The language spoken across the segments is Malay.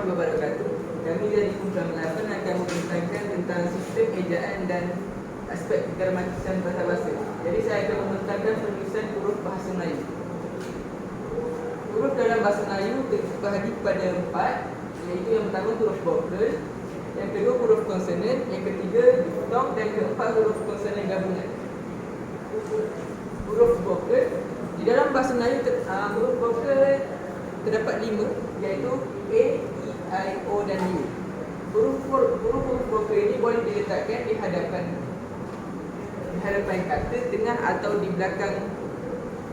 warahmatullahi wabarakatuh. Kami dari Program 8 akan membincangkan tentang sistem ejaan dan aspek kegramatisian bahasa. Jadi saya akan membentangkan penulisan huruf bahasa Melayu. Huruf dalam bahasa Melayu terbahagi pada 4, iaitu yang pertama huruf vokal, yang kedua huruf konsonan, yang ketiga diftong, dan keempat huruf konsonan gabungan. Huruf vokal di dalam bahasa Melayu huruf vokal terdapat 5, iaitu A, E, I, O dan U. Huruf vokal ini boleh diletakkan di hadapan kata, tengah atau di belakang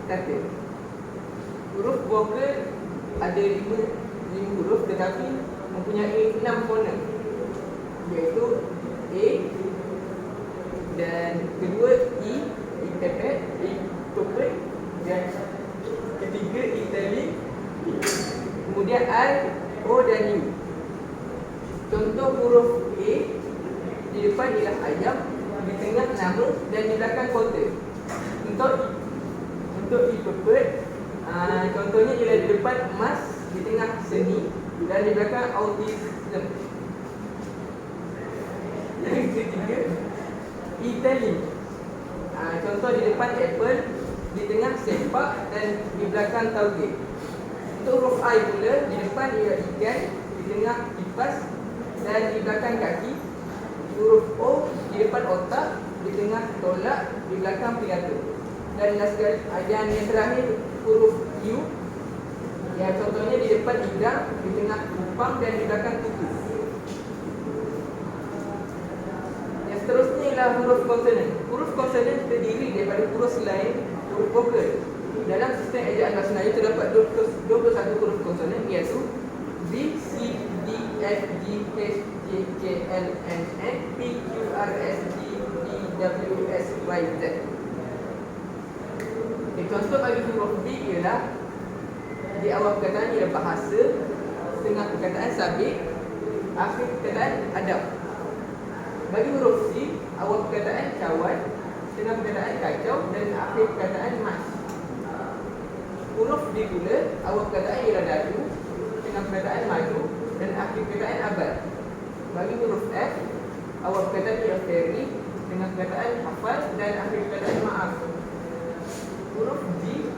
kata. Huruf vokal ada 5 huruf tetapi mempunyai 6 fonem, iaitu A, dan kedua E, E pepet, E pepet, dan ketiga italic, kemudian I, O dan U. Contoh huruf A, di depan ialah ayam, di tengah nama dan di belakang kota. Untuk E pepet, contohnya ialah di depan emas, di tengah seni dan di belakang autism. Yang ketiga, italic, contoh di depan apple, di tengah sepak dan di belakang tauge. Untuk huruf I pula, di depan ialah ikan, di tengah kipas dan di belakang kaki. Huruf O di depan otak, di tengah tolak, di belakang pidato. Dan yang terakhir huruf U, ya contohnya di depan hidang, di tengah kupang dan di belakang kuku. Yang seterusnya ialah huruf konsonan. Huruf konsonan terdiri daripada huruf selain huruf vokal. Dalam sistem ejaan bahasa Melayu terdapat 21 huruf konsonan, iaitu B, C, D, F, G, H, J, K, L, M, N, P, Q, R, S, T, U, W, S, Y, Z. Contoh bagi huruf B ialah di awal perkataan ialah bahasa, tengah perkataan sabit, akhir perkataan adab. Bagi huruf C, awal perkataan cawan, tengah perkataan kacau dan akhir perkataan mas. Huruf D pula, awal perkataan ialah dadu, tengah perkataan maju dan akhir perkataan abad. Bagi huruf F, awal perkataan ialah feri, tengah perkataan hafal dan akhir perkataan maaf. Huruf G,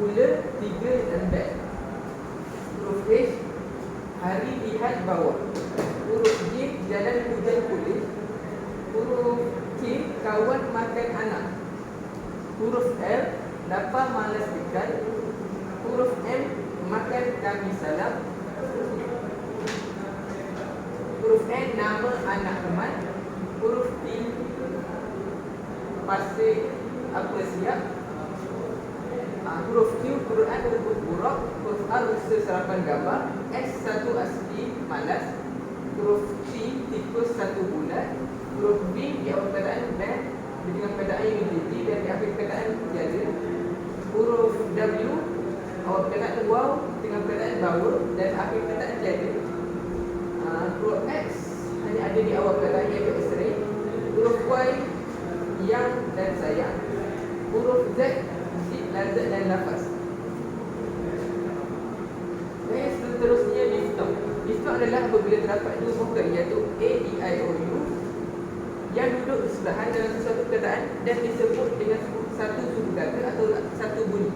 gula, tiga dan beg. Huruf H, hari, lihat, bawa. Huruf J, jalan, hujan, kulit. Huruf K, kawan, makan, anak. Huruf L, lapar, malas, ikan. Huruf M, makan, kami, salam. Huruf N, nama, anak, teman. Huruf T, pasir, apa, siap. Huruf Q, Quran, rumput buruk. Huruf R, usaha sarapan gambar. S, satu asli, malas. Huruf T, tikus, satu bulan. Huruf B, di awal perkataan dan di tengah perkataan unity dan di akhir perkataan jaga. Huruf W, awal perkataan wow, tengah perkataan bawa dan akhir perkataan jaga. Huruf X hanya ada di awal perkataan iaitu X-ray. Huruf Y, yang dan sayang. Huruf Z, lazat dan lafaz. Dan seterusnya diftong. Diftong adalah apabila terdapat dua vokal, iaitu A, E, I, O, U yang duduk bersebelahan dalam sesuatu perkataan dan disebut dengan satu suku kata atau satu bunyi.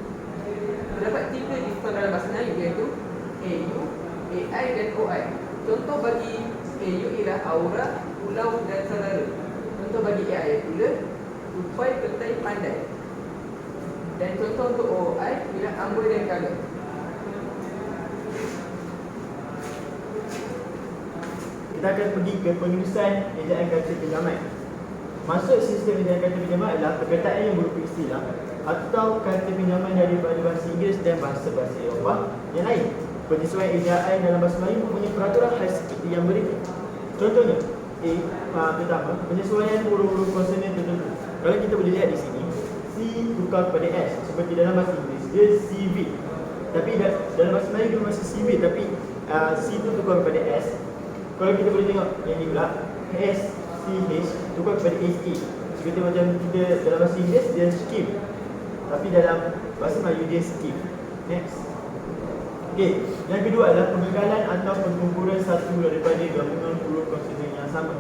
Terdapat 3 diftong dalam bahasa Melayu, iaitu AU, AI dan OI. Contoh bagi AU ialah aura, pulau dan saudara. Contoh bagi AI pula tupai, petai, pandai. Dan contoh untuk OI ialah amboi dan kalah. Kita akan pergi ke penulisan ejaan kata pinjaman. Maksud sistem ejaan kata pinjaman adalah perkataan yang berupa istilah atau kata pinjaman daripada bahasa Inggeris dan bahasa-bahasa Eropah yang lain. Penyesuaian ejaan dalam bahasa Melayu mempunyai peraturan khas seperti yang berikut. Contohnya, pertama, penyesuaian huruf-huruf konsonan tertentu. Kalau kita boleh lihat di sini, C tukar kepada S. Seperti dalam bahasa Inggeris, dia CV. Tapi dalam bahasa Melayu dia masih CV, tapi C tu tukar kepada S. Kalau kita boleh tengok yang ni pula, S, C, H tukar kepada SE. Seperti macam kita dalam bahasa Inggeris dia skip, tapi dalam bahasa Melayu dia skip. Next. Okey, yang kedua adalah pengekalan atau pengguguran satu daripada gabungan huruf konsonan yang sama.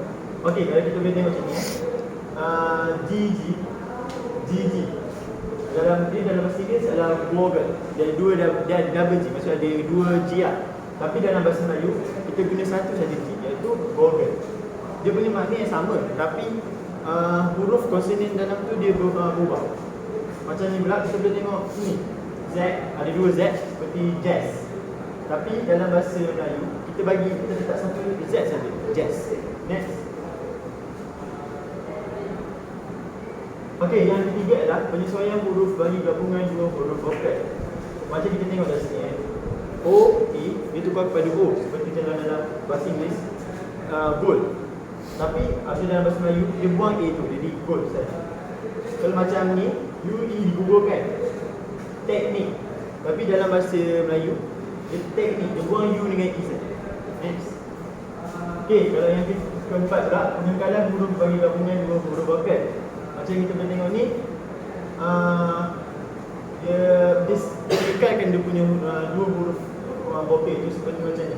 Okey, kalau kita boleh tengok macam ni GG dalam bahasa Inggeris adalah vowel. Dia double G, maksudnya ada dua G lah. Tapi dalam bahasa Melayu kita guna satu saja G, iaitu vowel. Dia punya makna yang sama, tapi huruf konsonan dalam tu dia berubah. Macam ni pula kita boleh tengok ni. Z, ada dua Z seperti jazz. Tapi dalam bahasa Melayu kita letak satu Z saja, jazz. Next. Okey, yang ketiga adalah penyesuaian huruf bagi gabungan dua huruf vokal. Macam kita tengok dari sini O, E, dia tukar kepada O seperti dalam bahasa Inggeris gold. Tapi apabila dalam bahasa Melayu dia buang A tu, jadi gold saja. Kalau macam ni UE digugurkan teknik. Tapi dalam bahasa Melayu dia teknik, dia buang U dengan E saja. Next. Okey, kalau yang keempat pula pengekalan huruf bagi gabungan dua huruf vokal. Macam kita boleh tengok ni dia kekalkan dia punya dua huruf vokal itu seperti macam ni.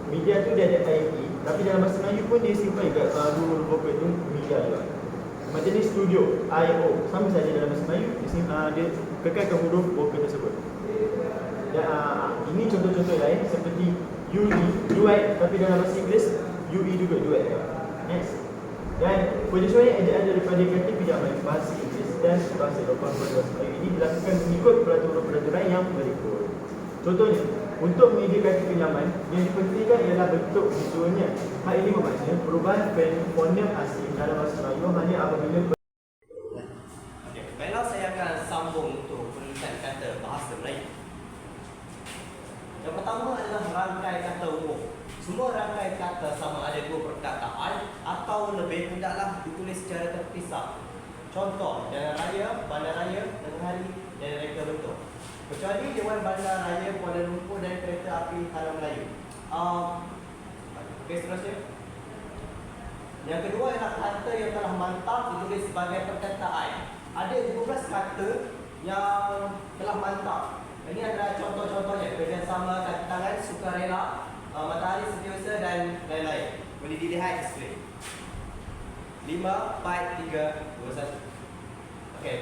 Media tu dia ada IE, tapi dalam bahasa Melayu pun dia simpan kat dua huruf vokal itu media juga. Macam ni studio, IO, sama saja dalam bahasa Melayu dia kekalkan huruf vokal tersebut. Dan ini contoh-contoh lain seperti UE, duet, tapi dalam bahasa Inggeris UE juga duet. Next. Dan penyesuaian ejaan daripada kata pinjaman bahasa Inggeris dan bahasa lokal bahasa Melayu ini dilakukan mengikut peraturan-peraturan yang berikut. Contohnya, untuk mengizinkan kata pinjaman, yang dipentingkan ialah bentuk visualnya. Hal ini bermakna perubahan fonem asing dalam bahasa Melayu hanya apabila baiklah, saya akan sambung untuk penulisan kata bahasa Melayu. Yang pertama adalah rangkai kata umum. Semua rangkai kata sama ada dua perkataan atau lebih hendaklah ditulis secara terpisah. Contoh, jalan raya, bandar raya, tengah hari, dan reka bentuk. Kecuali Dewan Bandar Raya Kuala Lumpur dan Kereta Api Tanah Melayu. Okey, seterusnya. Yang kedua ialah kata yang telah mantap ditulis sebagai perkataan. Ada 12 kata yang telah mantap. Ini adalah contoh-contohnya: kerjasama, kata tangan, sukarela, matahari, setiausaha dan lain-lain. Boleh dilihat di skrin. 5, 4, 3, 2, 1. Okey.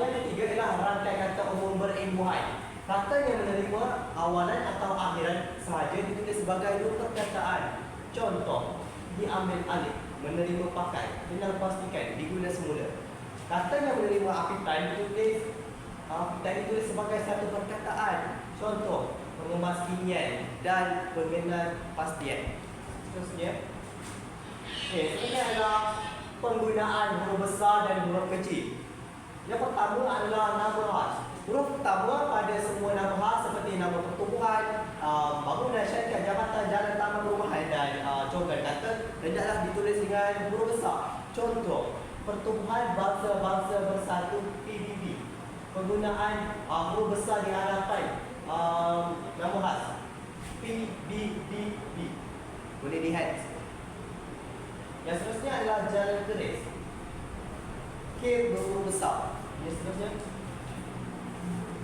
Yang ketiga ialah rangkai kata umum berimbuhan. Kata yang menerima awalan atau akhiran sahaja ditulis sebagai dua perkataan. Contoh, diambil alih, menerima pakai, hendak pastikan, diguna semula. Kata yang menerima apitan ditulis sebagai satu perkataan. Contoh, pengemaskinian dan pengenalpastian. Seterusnya. Ini adalah penggunaan huruf besar dan huruf kecil. Yang pertama adalah nama khas. Huruf pertama pada semua nama khas seperti nama pertubuhan, bangunan, syarikat, jabatan, jalan, taman, perumahan dan cogan kata hendaklah ditulis dengan huruf besar. Contoh, Pertubuhan Bangsa-Bangsa Bersatu PBB. Penggunaan huruf besar di hadapan nama khas PBBB. Boleh lihat. Yang seterusnya adalah jalan keris. K berhuruf besar. Yang seterusnya,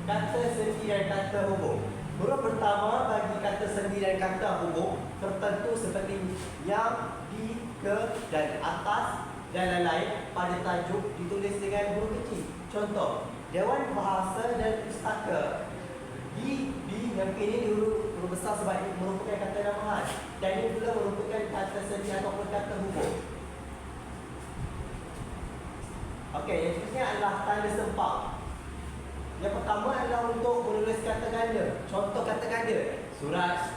kata sendi dan kata hubung. Huruf pertama bagi kata sendi dan kata hubung tertentu seperti yang, di, ke dan atas dan lain-lain pada tajuk ditulis dengan huruf kecil. Contoh, Dewan Bahasa dan Pustaka. Di yang ini huruf besar sebab ini merupakan kata nama khas dan ini pula merupakan kata sendi ataupun kata hubung. Okey, yang seterusnya adalah tanda sempang. Yang pertama adalah untuk menulis kata ganda. Contoh kata ganda: surat,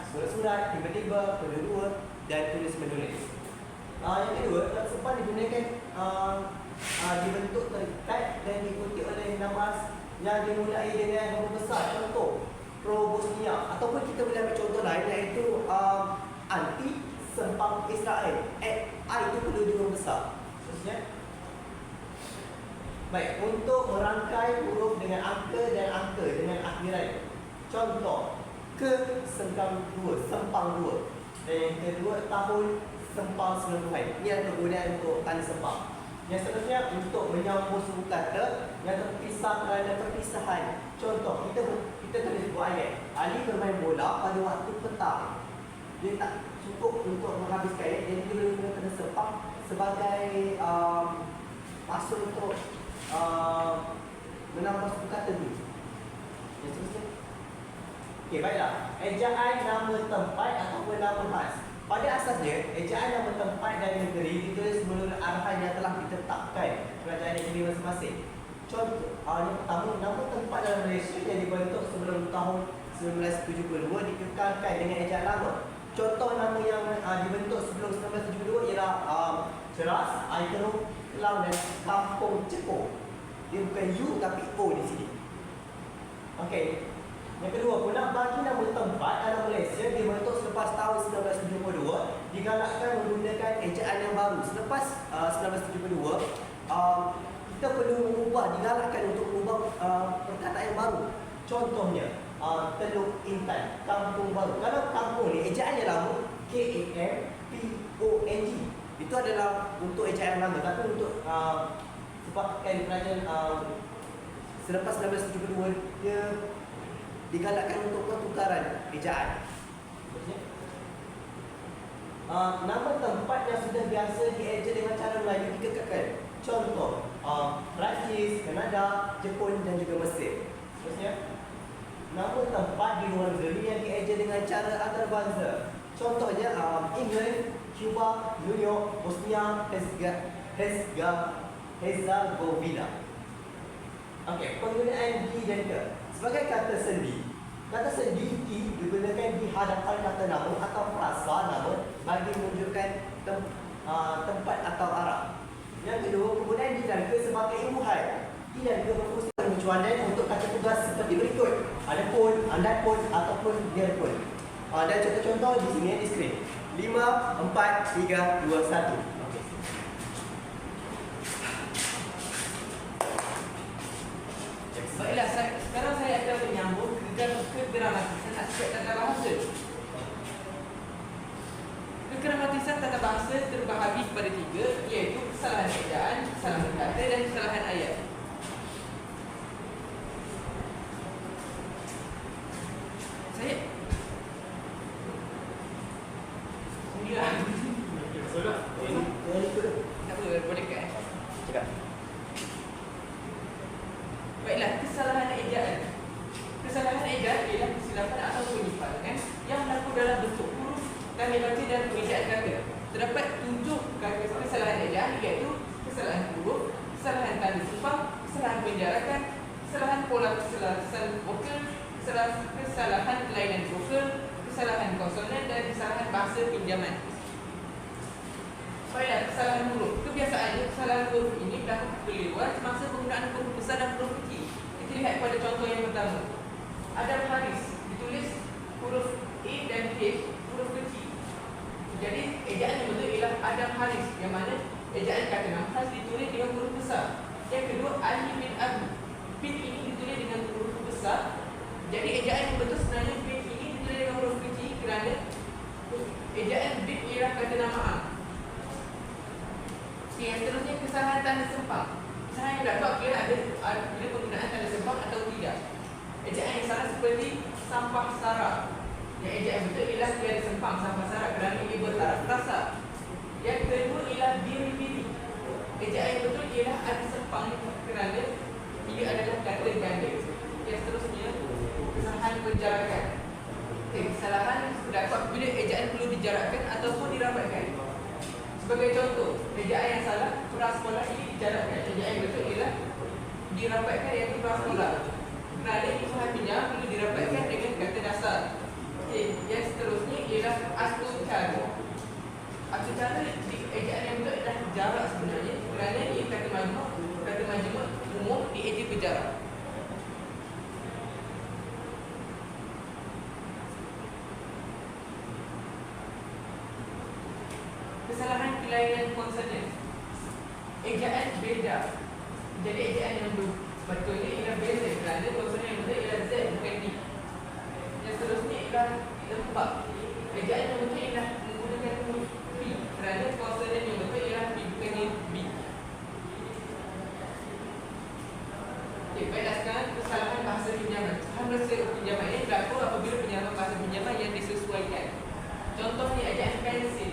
tiba-tiba, kedua dan tulis-menulis. Yang kedua, tanda sempang digunakan dibentuk terikat dan diikuti oleh nama yang dimulai dengan huruf besar. Contoh, Pro Bosnia, ataupun kita boleh ambil contoh lain iaitu anti sempang Israel. I itu perlu di huruf besar. Seterusnya. Baik, untuk merangkai huruf dengan angka dan angka dengan akhiran. Contoh, ke sempang 2. Dan yang kedua, tahun sempang 90-an. Ini adalah kegunaan untuk tanda sempang. Yang seterusnya untuk menyambung suku kata yang terpisah kerana perpisahan. Contoh, kita tulis buat ayat. Ali bermain bola pada waktu petang. Dia tak cukup untuk menghabiskan ayat, jadi dia boleh guna sepak sebagai masuk untuk menambah suku kata ni. Yang seterusnya. Okey, baiklah. Ejaan nama tempat ataupun nama khas. Pada asasnya, ejaan nama tempat dan negeri ditulis menurut arahan yang telah ditetapkan kerajaan negeri masing-masing. Contoh, yang pertama, nama tempat dalam Malaysia yang dibentuk sebelum tahun 1972 dikekalkan dengan ejaan lama. Contoh nama yang dibentuk sebelum 1972 ialah Ceras, Aigero, Kelang dan Kampung Cepo. Dia bukan U tapi O di sini. Okey. Yang kedua pula, bagi nama tempat dalam Malaysia dibentuk selepas tahun 1972 digalakkan menggunakan ejaan yang baru. Selepas 1972, kita perlu digalakkan untuk mengubah perkataan yang baru. Contohnya, Teluk Intan, Kampung Baru. Kalau kampung ni ejaannya lama, KAMPONG. Itu adalah untuk ejaan yang lama. Tapi untuk sebabkan kerajaan selepas 1972 dia digalakkan untuk pertukaran ejaan. Nama tempat yang sudah biasa dieja dengan cara Melayu dikekalkan. Contoh, Perancis, Kanada, Jepun dan juga Mesir. Seterusnya, nama tempat di luar negeri yang dieja dengan cara antarabangsa. Contohnya, England, Cuba, New York, Bosnia, Herzegovina. Okey, penggunaan di dan ke. Sebagai kata sendi di digunakan di hadapan kata nama atau frasa nama bagi menunjukkan tempat atau arah. Yang kedua, penggunaan di dan ke sebagai imbuhan. Di dan ke berfungsi pengecualian untuk kata tugas seperti berikut: adapun, andapun ataupun biarpun. Dan contoh-contoh di sini di skrin. 5, 4, 3, 2, 1. Baiklah, sekarang saya akan menyambung kegramatisan aspek tata bahasa. Kegramatisan tata bahasa terbahagi kepada 3, iaitu kesalahan ejaan, kesalahan kata dan kesalahan ayat. Saya sendirilah. Tak apa, boleh dekat. Cakap. Baiklah, kesalahan ejaan. Kesalahan ejaan ialah kesilapan atau penyimpanan yang berlaku dalam bentuk huruf, tanda baca dan pengejaan kata. Terdapat 7 kesalahan ejaan, iaitu kesalahan huruf, kesalahan tanda sempang, kesalahan penjarakan, kesalahan pola kesalahan vokal, kesalahan kelainan vokal, kesalahan konsonan dan kesalahan bahasa pinjaman. Baiklah, kesalahan huruf. Kebiasaannya, kesalahan huruf ini berlaku kekeliruan semasa penggunaan huruf besar dan huruf kecil. Kita lihat pada contoh yang pertama. Adam Haris ditulis huruf A dan H huruf kecil. Jadi ejaan yang betul ialah Adam Haris, yang mana ejaan kata nama khas ditulis dengan huruf besar. Yang kedua, Ali bin Abi. Bin ini ditulis dengan huruf besar. Jadi ejaan yang betul sebenarnya bin ini ditulis dengan huruf kecil kerana ejaan bin ialah kata nama am. Yang seterusnya, kesalahan tanda sempang. Kesalahan yang dapat bila ada penggunaan tanda sempang atau tidak. Ejaan yang salah seperti sampah sara. Yang ejaan yang betul ialah tiada sempang sampah sara kerana ia bertaraf rasa. Yang kedua ialah biri-biri. Ejaan yang betul ialah ada sempang kerana ia adalah kata ganda. Yang seterusnya, kesalahan penjarakan. Kesalahan dapat bila ejaan perlu dijarakkan ataupun dirapatkan. Sebagai contoh, ejaan yang salah, prasekolah ini dijarakkan. Ejaan yang betul ialah dirapatkan, iaitu prasekolah. Kerana imbuhan pinjam perlu dirapatkan dengan kata dasar. Yang seterusnya ialah astucara. Astucara ejaan yang betul adalah jarak sebenarnya, kerana ia kata majmuk umum dieja berjarak. Kesalahan kelainan konsonan. Ejaan beda. Jadi ejaan yang betulnya ialah beza kerana konsonan yang betul ialah Z bukan D. Yang seterusnya ialah lembab. Ejaan yang betul ialah menggunakan huruf P kerana konsonan yang betul ialah P bukan B. proses pinjaman ini berlaku apabila pinjaman bahasa pinjaman yang disesuaikan. Contohnya ejaan pensil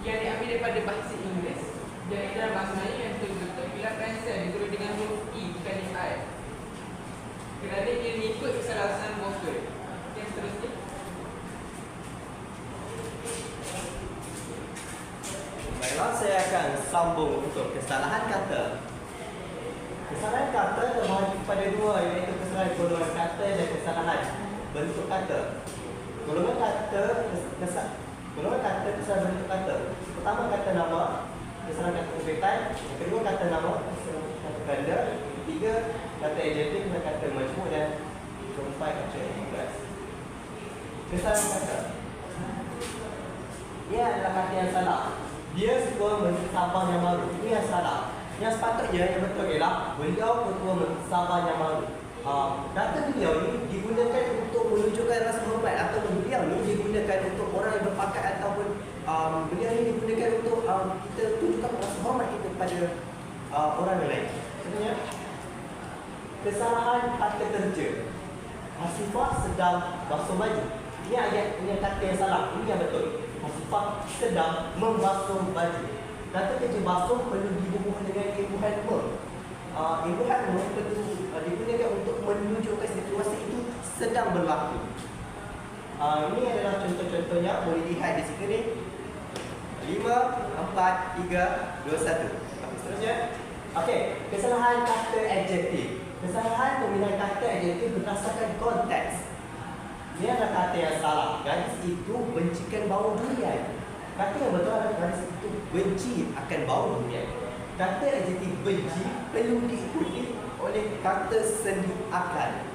yang diambil daripada bahasa Inggeris, jadi dalam bahasa Melayu yang betul-betul bila pensel ditulis dengan huruf E bukan I. Kerana ia mengikut kesalahan vokal. Yang seterusnya. Baiklah, saya akan sambung untuk kesalahan kata. Kesalahan kata terbahagi pada dua, iaitu kesalahan golongan kata dan kesalahan bentuk kata. Golongan kata, kesalahan bentuk kata. Pertama, kata nama, kesalahan kata terbitan. Yang kedua, kata nama, kesalahan kata ganda. Ketiga, kata adjektif dan kata majmuk, dan keempat, kata tugas. Kesalahan kata. Ia adalah kata yang salah. Dia suka mensabar yang malu. Ini yang salah. Yang sepatutnya yang betul ialah beliau ketua mensabar yang malu. Kata beliau ini digunakan untuk menunjukkan rasa hormat, atau beliau ini digunakan untuk orang yang berpangkat, ataupun beliau ini digunakan untuk kita tunjukkan rasa hormat kita kepada orang yang lain. Sebenarnya kesalahan kata kerja. Hasifah sedang basuh baju. Ini ayat, ini kata yang salah. Ini yang betul. Hasifah sedang membasuh baju. Kata kerja basuh perlu dibubuh dengan imbuhan me. Imbuhan me perlu digunakan untuk menunjukkan situasi itu sedang berlaku. Ini adalah contoh-contohnya, boleh lihat di skrin. 5, 4, 3, 2, 1. Seterusnya. Okey, kesalahan kata adjektif. Kesalahan pemilihan kata adjektif berdasarkan konteks. Ini adalah kata yang salah. Gadis itu bencikan bau durian. Kata yang betul adalah gadis itu benci akan bau durian. Kata adjektif benci perlu diikuti oleh kata sendi akan.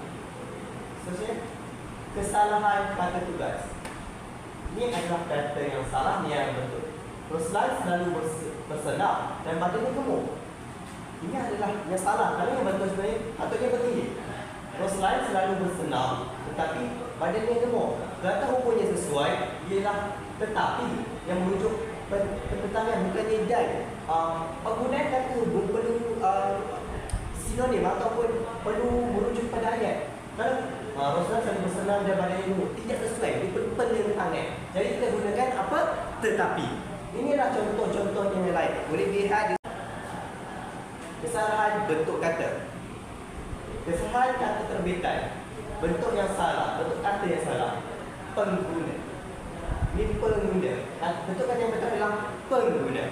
Seterusnya, kesalahan kata tugas. Ini adalah kata yang salah, ni yang betul. Roslan selalu bersenam dan badannya gemuk. Ini adalah yang salah. Kerana yang betul sebenarnya patutnya begini. Roslan selalu bersenam tetapi badannya gemuk. Kata hukumnya sesuai ialah tetapi yang merujuk pertentangan, bukannya dan. Penggunaan kata hubung perlu sinonim ataupun perlu merujuk pada ayat. Kalau Roslan selalu bersenam dan badannya gemuk, tidak sesuai, dia perlu penentangan. Jadi kita gunakan apa? Tetapi. Inilah contoh-contoh yang lain. Boleh lihat di kesalahan bentuk kata. Kesalahan kata terbitan. Bentuk yang salah, bentuk kata yang salah. Pengguna. Ini pengguna. Bentuk kata yang betul adalah pengguna.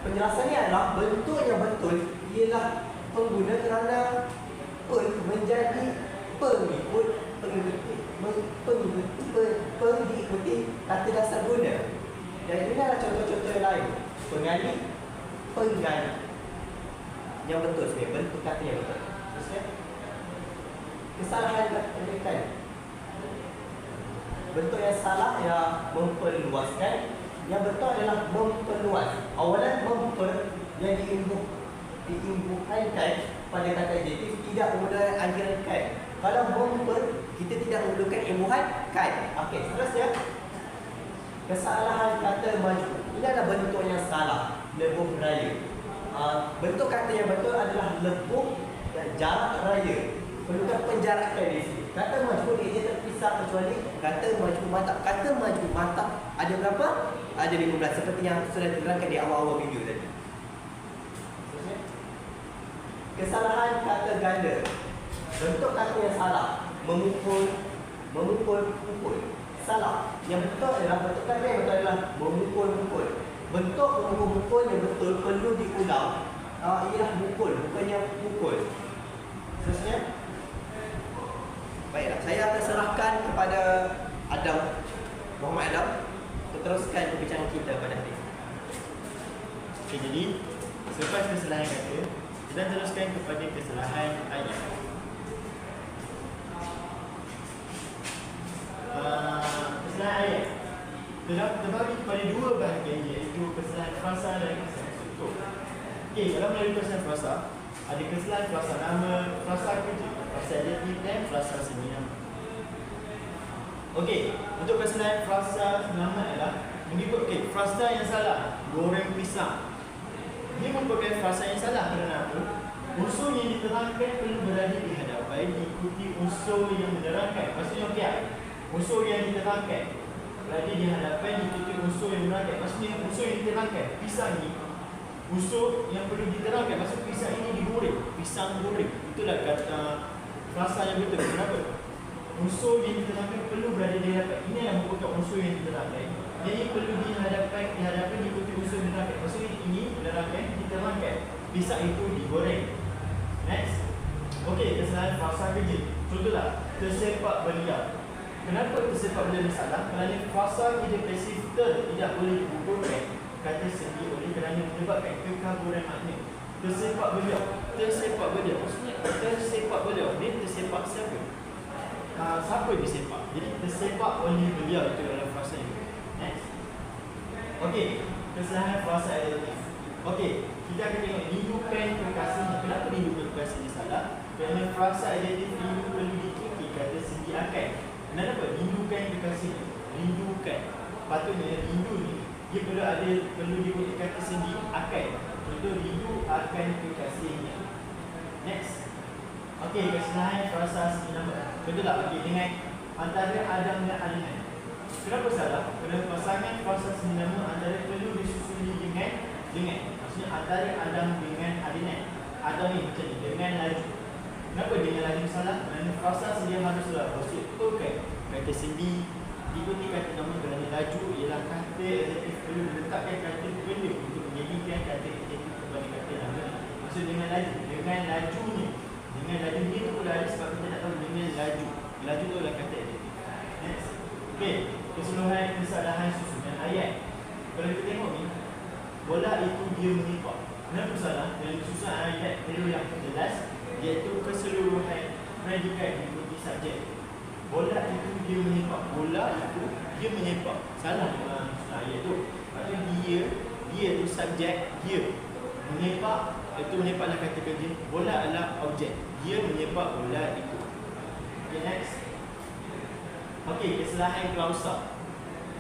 Penjelasannya adalah bentuk yang betul ialah pengguna kerana menjadi pengikut pengikuti kata dasar guna. Dan ini adalah contoh-contoh yang lain. Pengalih, pengganti. Yang betul sebenarnya, bentuk kata yang betul. Maksudnya, kesalahan kata terbitan. Bentuk yang salah yang memperluaskan. Yang betul adalah memperluas. Awalan memper yang diimbuhankan pada kata adjektif tidak menggunakan akhiran kan. Kalau memper, kita tidak menggunakan imbuhan kan. Okey, seterusnya. Kesalahan kata maju. Ini adalah bentuk yang salah. Lebuh raya. Bentuk kata yang betul adalah lebuh dan jarak raya. Perlukan penjarakan di sini. Kata maju dia terpisah kecuali kata maju mata. Kata maju mata ada berapa? Ada 15 seperti yang sudah diterangkan di awal-awal video tadi. Kesalahan kata ganda. Bentuk kata yang salah. Memukul. Salah. Yang betul adalah bentuk kata yang betul adalah memukul. Bentuk memukul yang betul perlu diulang. Ialah mukul, bukannya pukul. Seterusnya. Baiklah, saya akan serahkan kepada Adam, Muhammad Adam, untuk teruskan perbincangan kita pada hari ini. Okay, jadi selepas kesalahan kata, kita teruskan kepada kesalahan ayat. Kesalahan ayat terbagi kepada dua bahagian, iaitu kesalahan frasa dan kesalahan struktur. Okey, dalam melalui kesalahan frasa, ada kesalahan frasa nama, frasa kerja, frasa adjektif dan frasa semi nama. Okey, untuk kesalahan frasa nama adalah mengikut frasa yang salah, goreng pisang. Ini merupakan frasa yang salah kerana apa? Unsur yang diterangkan perlu berada di hadapan baik diikuti unsur yang menerangkan. Maksudnya okey, unsur yang diterangkan berada di hadapan diikuti unsur yang menerangkan. Maksudnya unsur yang diterangkan, pisang ni unsur yang perlu diterangkan. Maksud pisang ini digoreng, pisang goreng. Itulah kata frasa yang betul. Kenapa? Unsur yang diterangkan perlu berada di hadapan. Ini yang merupakan unsur yang diterangkan. Jadi perlu dihadapan diikuti unsur yang diterangkan. Maksudnya ini menerangkan, diterangkan. Pisang itu digoreng. Next. Okey, kesalahan frasa kerja. Contohlah, tersepak belia. Kenapa tersepak belia salah? Kerana frasa kerja pasif tidak boleh digugurkan kata sendiri oleh kerana menyebabkan kekaguran makna. Tersepak belia. Tersepak belia. Maksudnya tersepak belia. Dia tersepak siapa? Siapa yang disepak? Jadi tersepak oleh belia itu dalam frasa ini. Next. Okey, kesalahan frasa adjektif. Okey, kita akan tengok rindukan kekasihnya. Kenapa rindukan kekasihnya salah? Kerana frasa adjektif rindu perlu diikuti kata sediakan. Kenapa? Rindukan kekasihnya. Rindukan. Patutnya rindu ni dia perlu diikuti kata sediakan. Contoh, rindu akan kekasihnya. Next. Okey, kesalahan frasa senama. Contohlah, okey, dengan antara Adam dan Alinan. Kenapa salah? Kerana pasangan frasa senama antara perlu disusuli dengan. Maksudnya antara Adam dengan Alinan. Adam ni macam ni, dengan laju. Kenapa dengan laju salah? Kerana frasa sedia haruslah betulkan kata sendi diikuti kata nama. Kerana laju ialah kata adjektif perlu diletakkan kata benda untuk menjadikan kata adjektif kepada kata nama. Maksud dengan laju ni, dengan laju ni tu pula ada sebab kita nak tahu dengan laju tu adalah kata adjektif. Next. Okey, keseluruhan kesalahan susunan ayat. Kalau kita tengok ni, bola itu dia menimpa. Kenapa salah? Dalam susunan ayat perlu yang jelas, iaitu keseluruhan predikat diikuti subjek. Bola itu dia menimpa. Bola itu dia menimpa. Salah dalam susunan ayat tu. Maksudnya dia tu subjek, dia menimpa. Itu menimpa adalah kata kerja. Bola adalah objek. Dia menimpa bola itu. Okay, next. Okey, kesalahan klausa.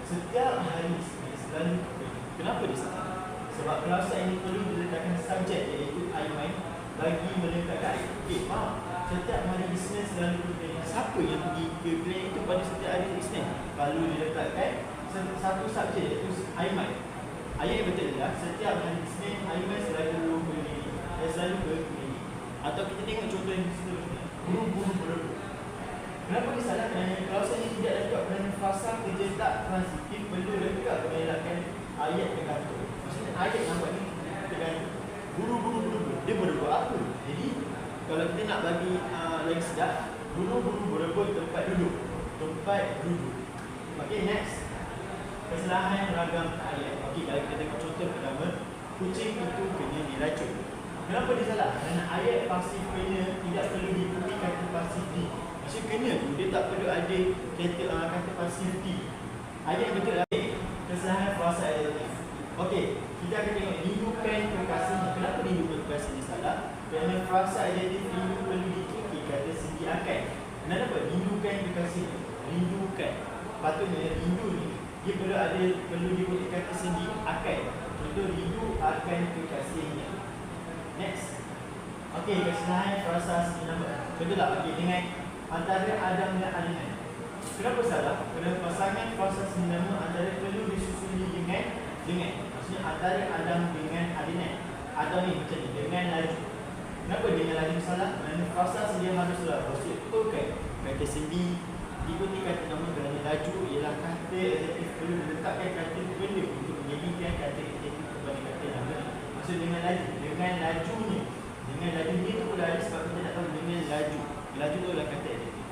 Setiap hari selalu. Kenapa dia salah? Sebab klausa ini perlu diletakkan subjek, iaitu I main, bagi meletakkan air. Okey, faham? Setiap hari Isnin selalu bergerak. Siapa yang pergi ke gerak itu pada setiap hari Isnin? Kalau diletakkan satu subjek, iaitu I main. Ayat yang betul adalah setiap hari Isnin I main selalu berdiri. Selalu berdiri. Atau kita tengok contoh yang seterusnya. Buru-buru berebut. Kenapa dia salah? Kerana klausa ini tidak lengkap. Kerana frasa kerja tak transitif perlu lengkap mengelakkan ayat tergantung. Maksudnya ayat nampak ni tergantung. Buru-buru dia berebut apa? Jadi kalau kita nak bagi lagi sedap, buru-buru berebut tempat duduk. Okey, next. Kesalahan ragam ayat. Okey, kalau kita tengok contoh pertama, kucing itu kena diracun. Kenapa dia salah? Kerana ayat pasif kena tidak perlu diikuti kata pasif di. Maksudnya kena tu dia tak perlu ada kata pasif di. Ayat yang betul adalah kesalahan frasa adjektif. Okey, kita akan tengok rindukan kekasihnya. Kenapa rindukan kekasihnya salah? Kerana frasa adjektif rindu perlu diikuti kata sediakan. Kenapa? Rindukan kekasihnya. Rindukan. Patutnya rindu ni dia perlu diikuti kata sediakan. Contoh, rindu akan kekasihnya. Next. Okey, kesalahan frasa senama. Contohlah, okey, dengan antara Adam dan Alinan. Kenapa salah? Kerana pasangan frasa senama antara perlu disusuli dengan. Maksudnya antara Adam dengan Alinan. Adam ni macam ni, dengan laju. Kenapa dengan laju salah? Kerana frasa sedia haruslah betulkan kata sendi diikuti kata nama. Kerana laju ialah kata adjektif perlu diletakkan kata benda untuk menjadikan kata adjektif kepada kata nama. Maksud dengan lajunya. Dengan laju ni tu pula ada sebab kita nak tahu dengan laju. Laju tu adalah kata adjektif.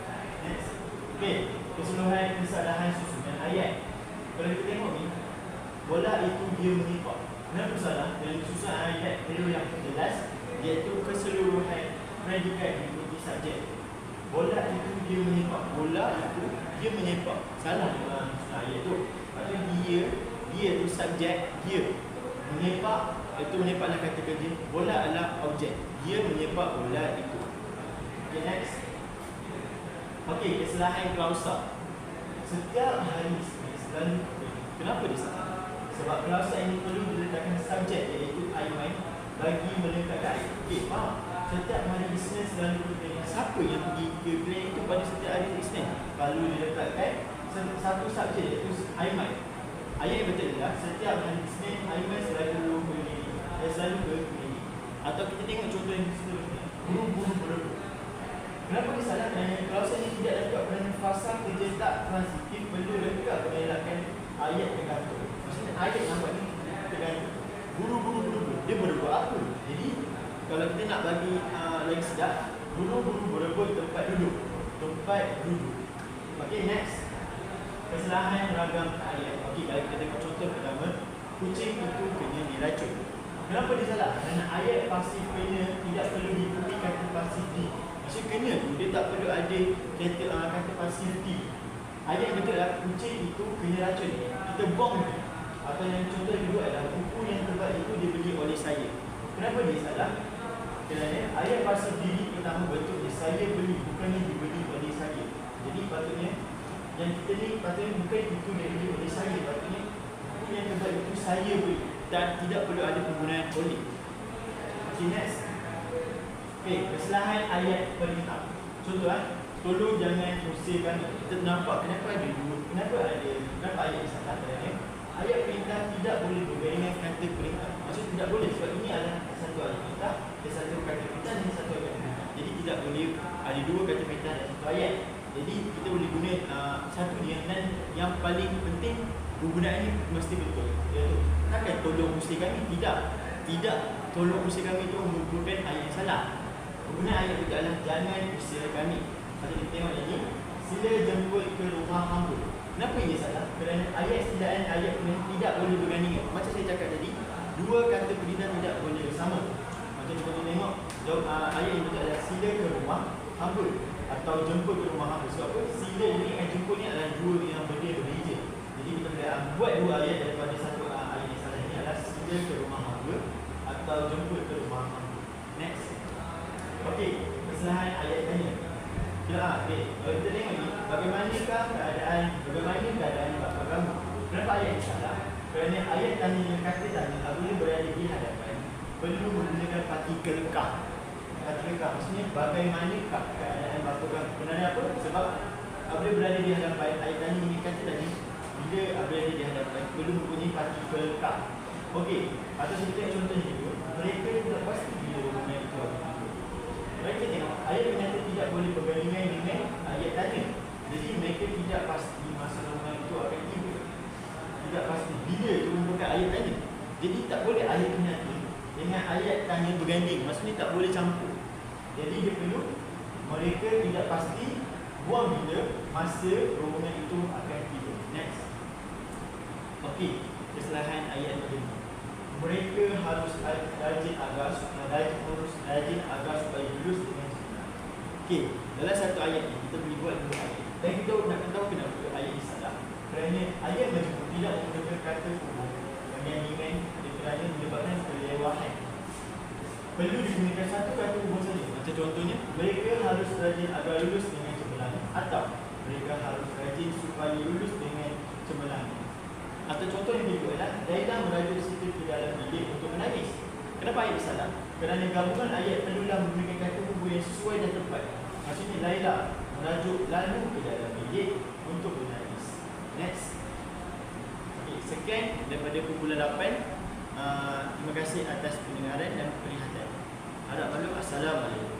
Next. Okey, keseluruhan kesalahan susunan ayat. Kalau kita tengok ni, bola itu dia menimpa. Kenapa salah? Dalam susunan ayat perlu yang jelas, iaitu keseluruhan predikat diikuti subjek. Bola itu dia menimpa. Bola itu dia menimpa. Salah dalam susunan ayat tu. Maksudnya dia tu subjek, dia menimpa. Itu menimpa adalah kata kerja. Bola adalah objek. Dia menimpa bola itu. Okay, next. Okey, kesalahan klausa. Setiap hari selalu. Kenapa dia salah? Sebab klausa ini perlu diletakkan subjek, iaitu I main, bagi meletakkan air. Okey, faham? setiap hari Isnin selalu pergi. Siapa yang pergi ke klinik itu pada setiap hari Isnin? Kalau diletakkan satu subjek iaitu Aiman. Ayat yang betul adalah setiap hari Isnin Aiman selalu ke klinik. Selalu ke klinik. Atau kita tengok contoh yang seterusnya. Guru-guru berebut. Kenapa dia salah? Kerana kalau saya tidak dapat kerana fasa kerja tak transitif, perlu lengkap mengelakkan ayat tergantung. Maksudnya ayat nampak ni tergantung. Guru-guru berebut, dia berebut apa? Jadi kalau kita nak bagi lagi sedap, guru-guru berebut tempat duduk. Tempat duduk. Okey, next. Kesalahan ragam ayat. Okey, kalau kita tengok contoh pertama, kucing itu kena diracun. Kenapa dia salah? Kerana ayat pasif kena tidak perlu diikuti kata pasif di. Maksudnya kena tu, dia tak perlu ada kata pasif di. Ayat yang betul adalah kucing itu kena racun. Kita buang dia. Atau yang contoh kedua adalah buku yang tebal itu dibeli oleh saya. Kenapa dia salah? Kerana ayat pasif diri pertama betul dia saya beli, bukannya dibeli oleh saya. Jadi patutnya yang kita ni patutnya bukan itu yang dibeli oleh saya. Patutnya buku yang tebal itu saya beli. Dan tidak perlu ada penggunaan oleh. Okay, next. Okay, kesalahan ayat perintah. Contoh tolong jangan usir kami. Kita nampak kenapa ada dua, kenapa ayat ini salah. Ayat perintah tidak boleh bergabung kata perintah. Maksud tidak boleh sebab ini adalah satu ayat perintah, satu kata perintah dan satu ayat perintah. Jadi tidak boleh ada dua kata perintah dan satu ayat. Jadi kita boleh guna satu dia dan yang paling penting penggunaannya mesti betul. Iaitu takkan tolong usir kami, tidak tolong usir kami itu merupakan ayat yang salah. Penggunaan ayat itu adalah jangan usir kami. Kalau kita tengok lagi, sila jemput ke rumah hamba. Kenapa ia salah? Kerana ayat silaan ayat ini tidak boleh bergandingan. Macam saya cakap tadi, dua kata perintah tidak boleh bersama. Macam kita tengok ayat yang betul adalah sila ke rumah hamba atau jemput ke rumah hamba. Sebab apa? Sila ini dan jemput ni adalah dua yang berbeza. Jadi kita boleh buat dua ayat daripada satu ayat yang salah ini adalah sila ke rumah hamba atau jemput ke rumah hamba. Next. Okey, kesalahan ayat tanya. Okey, kalau kita tengok ni, bagaimanakah keadaan bapa kamu? Kenapa ayat ini salah? Kerana ayat tanya yang kata tanya apabila berada di hadapan perlu menggunakan partikel kah. Partikel kah maksudnya bagaimanakah keadaan bapa kamu? Kerana apa? Sebab apabila berada di hadapan ayat tanya ini kata tadi bila berada di hadapan perlu mempunyai partikel kah. Okey, atau kita tengok contohnya juga, mereka tidak pasti bila rumah itu ada. Mereka tengok ayat berkata tidak boleh berbandingan dengan ayat tanya. Jadi mereka tidak pasti masa rumah itu akan tiba. Tidak pasti bila itu merupakan ayat tanya. Jadi tak boleh ayat berkata dengan ayat tanya berganding. Maksudnya tak boleh campur. Jadi dia perlu mereka tidak pasti buang bila masa rombongan itu akan tiba. Next. Okey, kesalahan ayat berikutnya. Mereka harus rajin agar supaya lulus dengan senang. Okey, dalam satu ayat ni kita boleh buat dua ayat. Dan kita nak tahu kenapa ayat ini salah. Kerana ayat majmuk tidak menggunakan kata huruf dengan kerana menyebabkan kelewahan. Perlu digunakan satu kata huruf saja. Macam contohnya, mereka harus rajin agar lulus dengan cemerlang, atau mereka harus rajin supaya lulus dengan cemerlang. Atau contoh yang kedua adalah Laila merajuk Siti ke dalam bilik untuk menangis. Kenapa ayat salah? Kerana gabungan ayat perlulah menggunakan kata huruf yang sesuai dan tepat. Maksudnya Laila merajuk lalu ke dalam bilik untuk menangis. Next. Okay, sekian daripada kumpulan 8. Terima kasih atas pendengaran dan perhatian. Harap maklum. Assalamualaikum.